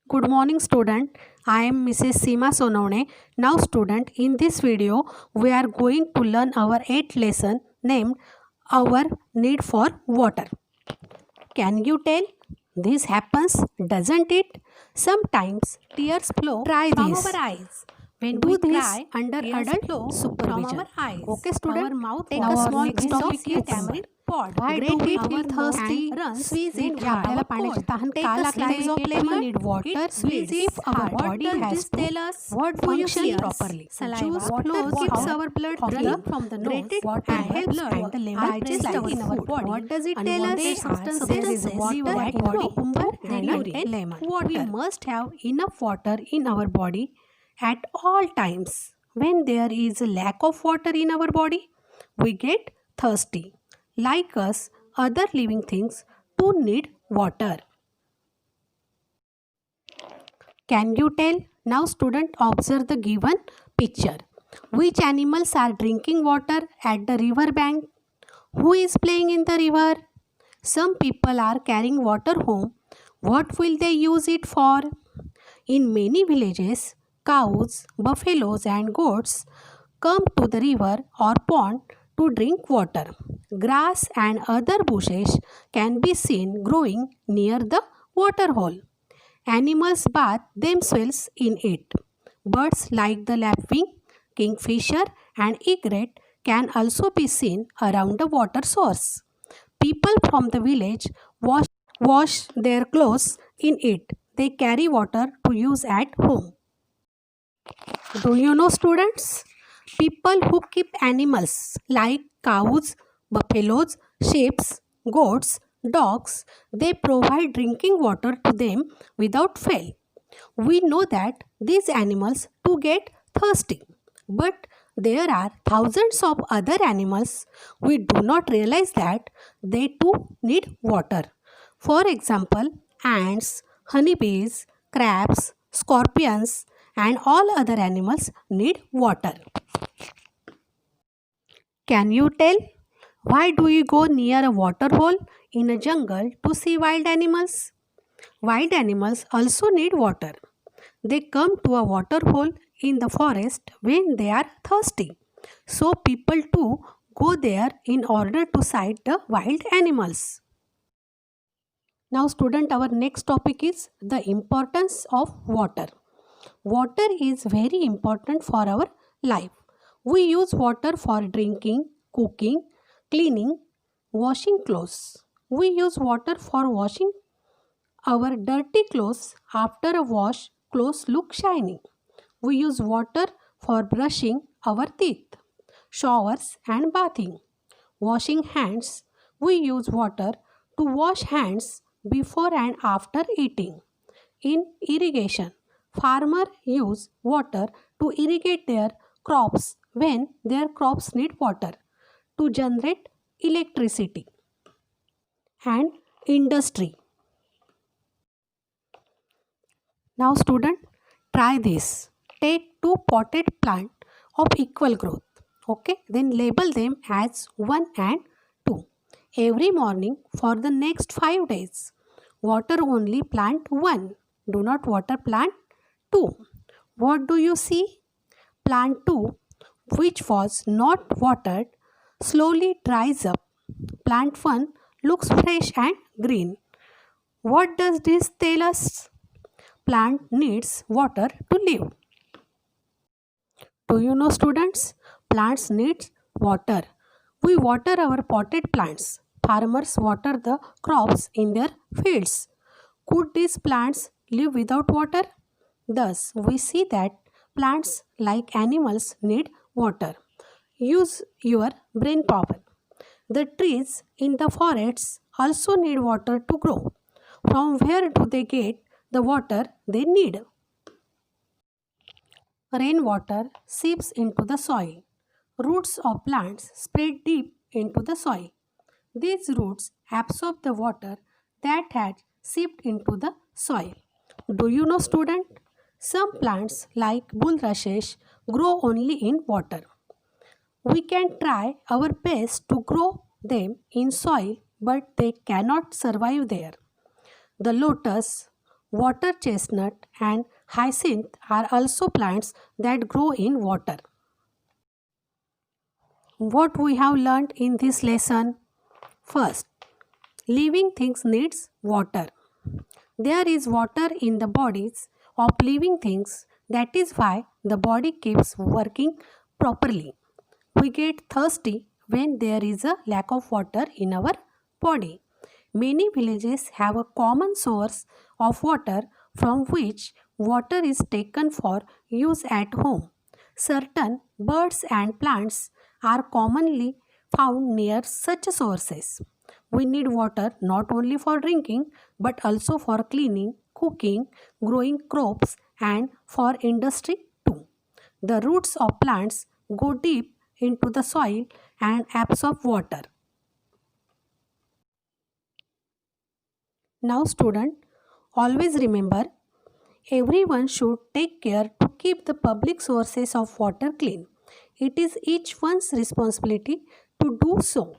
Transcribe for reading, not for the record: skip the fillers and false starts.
Good morning student. I am Mrs. Seema Sonone. Now student, in this video we are going to learn our 8th lesson named Our Need for Water. Can you tell? This happens, doesn't it? Sometimes tears flow from our eyes. When do we cry under adult supervision. From our eyes. Okay student, our mouth take a small next topic is tamarind pod. Why do we feel thirsty? Squeeze it आपल्याला पाण्याची तहान का लागते? We need water. Squeeze if our body has to tell us what function properly. Choose water keeps our blood running from the nose. Water helps and the lemon digest in our body. What does it tell us? There is water in cucumber and lemon. We must have enough water in our body at all times. When there is a lack of water in our body, we get thirsty. Like us, other living things too need water. Can you tell? Now student, observe the given picture. Which animals are drinking water at the river bank? Who is playing in the river? Some people are carrying water home. What will they use it for? In many villages, cows, buffaloes and goats come to the river or pond to drink water. Grass and other bushes can be seen growing near the water hole. Animals bathe themselves in it. Birds like the lapwing, kingfisher and egret can also be seen around the water source. People from the village wash their clothes in it. They carry water to use at home. Do you know students? People who keep animals like cows, buffaloes, sheep, goats, dogs, they provide drinking water to them without fail. We know that these animals too get thirsty, but there are thousands of other animals. We do not realize that they too need water. For example, ants, honeybees, crabs, scorpions, and all other animals need water. Can you tell? Why do you go near a water hole in a jungle to see wild animals? Wild animals also need water. They come to a water hole in the forest when they are thirsty. So people too go there in order to sight the wild animals. Now student, our next topic is the importance of water. Water is very important for our life. We use water for drinking, cooking, cleaning, washing clothes. We use water for washing our dirty clothes. After a wash, clothes look shiny. We use water for brushing our teeth, showers and bathing. Washing hands. We use water to wash hands before and after eating. In irrigation, farmers use water to irrigate their crops when their crops need water to generate electricity. And industry. Now student, try this. Take two potted plants of equal growth. Okay, then label them as 1 and 2. Every morning for the next 5 days, water only plant 1. Do not water plant 2. What do you see? Plant 2, which was not watered, slowly dries up. Plant 1 looks fresh and green. What does this tell us? Plant needs water to live. Do you know students? Plants need water. We water our potted plants. Farmers water the crops in their fields. Could these plants live without water? Thus, we see that plants, like animals, need water. Use your brain power. The trees in the forests also need water to grow. From where do they get the water they need? Rainwater seeps into the soil. Roots of plants spread deep into the soil. These roots absorb the water that had seeped into the soil. Do you know student? Some plants like bulrushes grow only in water. We can try our best to grow them in soil, but they cannot survive there. The lotus, Water chestnut and hyacinth are also plants that grow in water. What we have learned in this lesson? First, living things needs water. There is water in the bodies of living things. That is why the body keeps working properly. We get thirsty when there is a lack of water in our body. Many villages have a common source of water from which water is taken for use at home. Certain birds and plants are commonly found near such sources. We need water not only for drinking but also for cleaning, cooking, growing crops, and for industry too. The roots of plants go deep into the soil and absorb water. Now, student, always remember everyone should take care to keep the public sources of water clean. It is each one's responsibility to do so.